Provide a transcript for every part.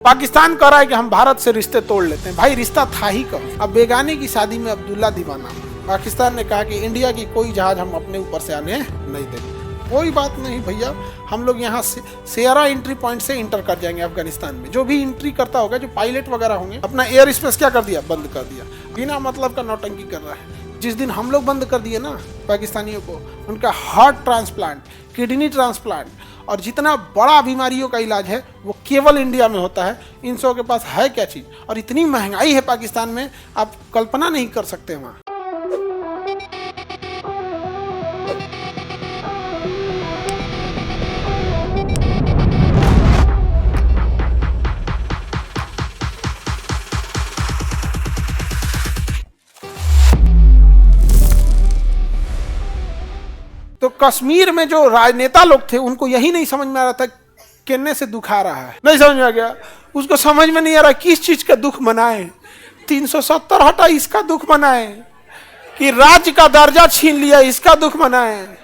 पाकिस्तान कह रहा है कि हम भारत से रिश्ते तोड़ लेते हैं। भाई रिश्ता था ही कब। अब बेगानी की शादी में अब्दुल्ला दीवाना। पाकिस्तान ने कहा कि इंडिया की कोई जहाज हम अपने ऊपर से आने नहीं देंगे। कोई बात नहीं भैया, हम लोग यहाँ से सेरा एंट्री पॉइंट से इंटर कर जाएंगे अफगानिस्तान में। जो भी एंट्री करता होगा, जो पायलट वगैरह होंगे, अपना एयर स्पेस क्या कर दिया, बंद कर दिया। बिना मतलब का नौटंकी कर रहा है। जिस दिन हम लोग बंद कर दिए ना पाकिस्तानियों को, उनका हार्ट ट्रांसप्लांट, किडनी ट्रांसप्लांट और जितना बड़ा बीमारियों का इलाज है वो केवल इंडिया में होता है। इन सब के पास है क्या चीज़? और इतनी महंगाई है पाकिस्तान में, आप कल्पना नहीं कर सकते वहाँ। तो कश्मीर में जो राजनेता लोग थे उनको यही नहीं समझ में आ रहा था किन्ने से दुख आ रहा है। नहीं समझ में आ गया, उसको समझ में नहीं आ रहा किस चीज का दुख मनाए। 370 हटा इसका दुख मनाए, कि राज्य का दर्जा छीन लिया इसका दुख मनाए,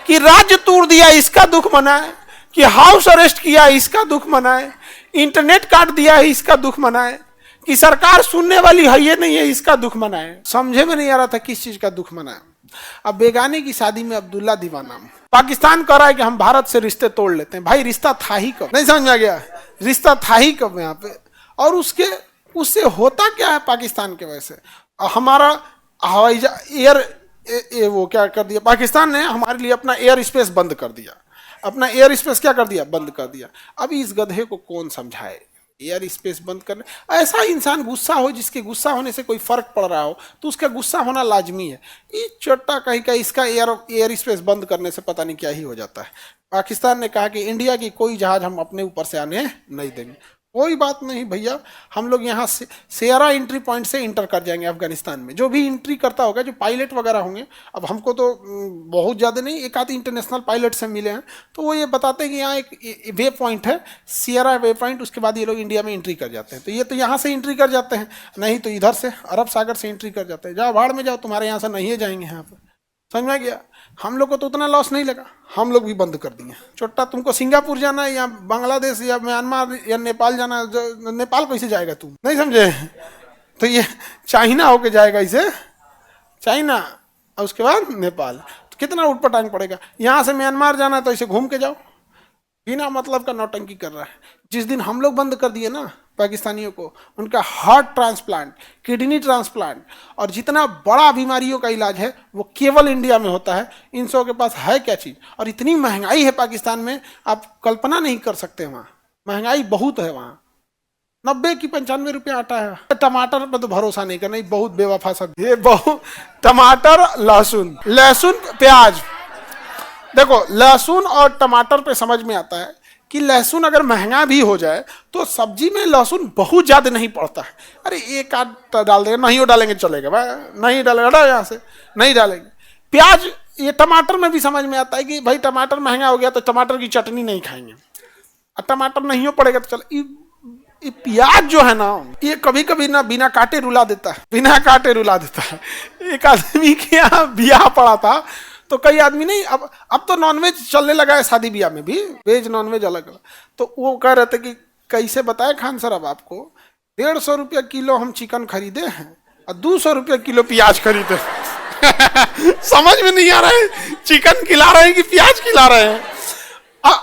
कि राज्य तोड़ दिया इसका दुख मनाए, कि हाउस अरेस्ट किया इसका दुख मनाए, इंटरनेट काट दिया है इसका दुख मनाए, कि सरकार सुनने वाली है ये नहीं है इसका दुख मनाए। समझे में नहीं आ रहा था किस चीज का दुख मनाए। अब बेगाने की शादी में अब्दुल्ला दीवाना। पाकिस्तान कह रहा है कि हम भारत से रिश्ते तोड़ लेते हैं। भाई रिश्ता था ही कब? नहीं समझ में आ गया, रिश्ता था ही कब यहाँ पे? और उससे होता क्या है पाकिस्तान के वजह से? हमारा हवाई एयर वो क्या कर दिया, पाकिस्तान ने हमारे लिए अपना एयर स्पेस बंद कर दिया। अपना एयर स्पेस क्या कर दिया, बंद कर दिया। अब इस गधे को कौन समझाए? एयर स्पेस बंद करने, ऐसा इंसान गुस्सा हो जिसके गुस्सा होने से कोई फर्क पड़ रहा हो तो उसका गुस्सा होना लाजमी है। ये चोट्टा कहीं का इसका एयर स्पेस बंद करने से पता नहीं क्या ही हो जाता है। पाकिस्तान ने कहा कि इंडिया की कोई जहाज हम अपने ऊपर से आने नहीं देंगे। कोई बात नहीं भैया, हम लोग यहाँ से सेरा एंट्री पॉइंट से इंटर कर जाएंगे अफगानिस्तान में। जो भी एंट्री करता होगा, जो पायलट वगैरह होंगे, अब हमको तो बहुत ज़्यादा नहीं, एक आध इंटरनेशनल पायलट से मिले हैं, तो वो ये बताते हैं कि यहाँ एक वे पॉइंट है, सेरा वे पॉइंट, उसके बाद ये लोग इंडिया में एंट्री कर जाते हैं। तो ये तो यहाँ से एंट्री कर जाते हैं, नहीं तो इधर से अरब सागर से एंट्री कर जाते हैं। जाओ भाड़ में जाओ, तुम्हारे यहाँ से नहीं जाएंगे यहाँ पर। समझ में गया? हम लोग को तो उतना लॉस नहीं लगा, हम लोग भी बंद कर दिए। छोटा तुमको सिंगापुर जाना है या बांग्लादेश या म्यांमार या नेपाल जाना, नेपाल कैसे जाएगा तुम? नहीं समझे? तो ये चाइना होके जाएगा, इसे चाइना और उसके बाद नेपाल। तो कितना उठपटांग पड़ेगा। यहाँ से म्यांमार जाना है तो इसे घूम के जाओ। बिना मतलब का नौटंकी कर रहा है। जिस दिन हम लोग बंद कर दिए ना पाकिस्तानियों को, उनका हार्ट ट्रांसप्लांट, किडनी ट्रांसप्लांट और जितना बड़ा बीमारियों का इलाज है वो केवल इंडिया में होता है। इन सब के पास है क्या चीज़? और इतनी महंगाई है पाकिस्तान में, आप कल्पना नहीं कर सकते। वहाँ महंगाई बहुत है। वहाँ 90 की 95 रुपये आटा है। टमाटर पर तो भरोसा नहीं करना, बहुत बेवफा सब। ये बहुत टमाटर, लहसुन, प्याज। देखो, लहसुन और टमाटर पे समझ में आता है कि लहसुन अगर महंगा भी हो जाए तो सब्जी में लहसुन बहुत ज़्यादा नहीं पड़ता है। अरे एक आध डाल देंगे, नहीं वो डालेंगे चलेगा भाई, नहीं डालेगा यहाँ से नहीं डालेंगे। प्याज, ये टमाटर में भी समझ में आता है कि भाई टमाटर महंगा हो गया तो टमाटर की चटनी नहीं खाएंगे, और टमाटर नहीं हो पड़ेगा तो चल। ये प्याज जो है ना, ये कभी कभी ना बिना काटे रुला देता है, बिना काटे रुला देता है। एक आदमी के यहाँ ब्याह पड़ा था तो कई आदमी नहीं, अब तो नॉनवेज चलने लगा है, शादी ब्याह में भी वेज नॉनवेज अलग अलग। तो वो कह रहे थे कि कैसे बताए खान सर, अब आपको 150 रुपया किलो हम चिकन खरीदे हैं और 200 रुपया किलो प्याज खरीदे। समझ में नहीं आ रहा है, चिकन खिला रहे हैं कि प्याज खिला रहे हैं।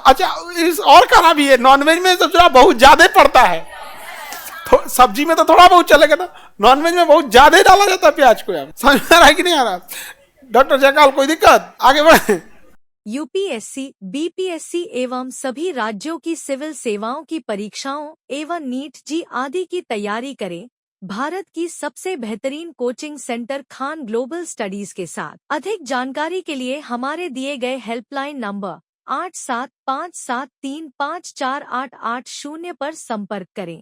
अच्छा, इस और खाना भी है, नॉनवेज में तो थोड़ा बहुत ज्यादा पड़ता है। तो सब्जी में तो थोड़ा बहुत चलेगा ना, नॉनवेज में बहुत ज्यादा डाला जाता है प्याज को। यार समझ में आ रहा है कि नहीं आ रहा? डॉक्टर जयकाल, कोई दिक्कत? आगे बढ़े। यूपीएससी, बीपीएससी एवं सभी राज्यों की सिविल सेवाओं की परीक्षाओं एवं नीट जी आदि की तैयारी करें भारत की सबसे बेहतरीन coaching centre Khan global studies के साथ। अधिक जानकारी के लिए हमारे दिए गए हेल्पलाइन नंबर 8757354880 पर संपर्क करें।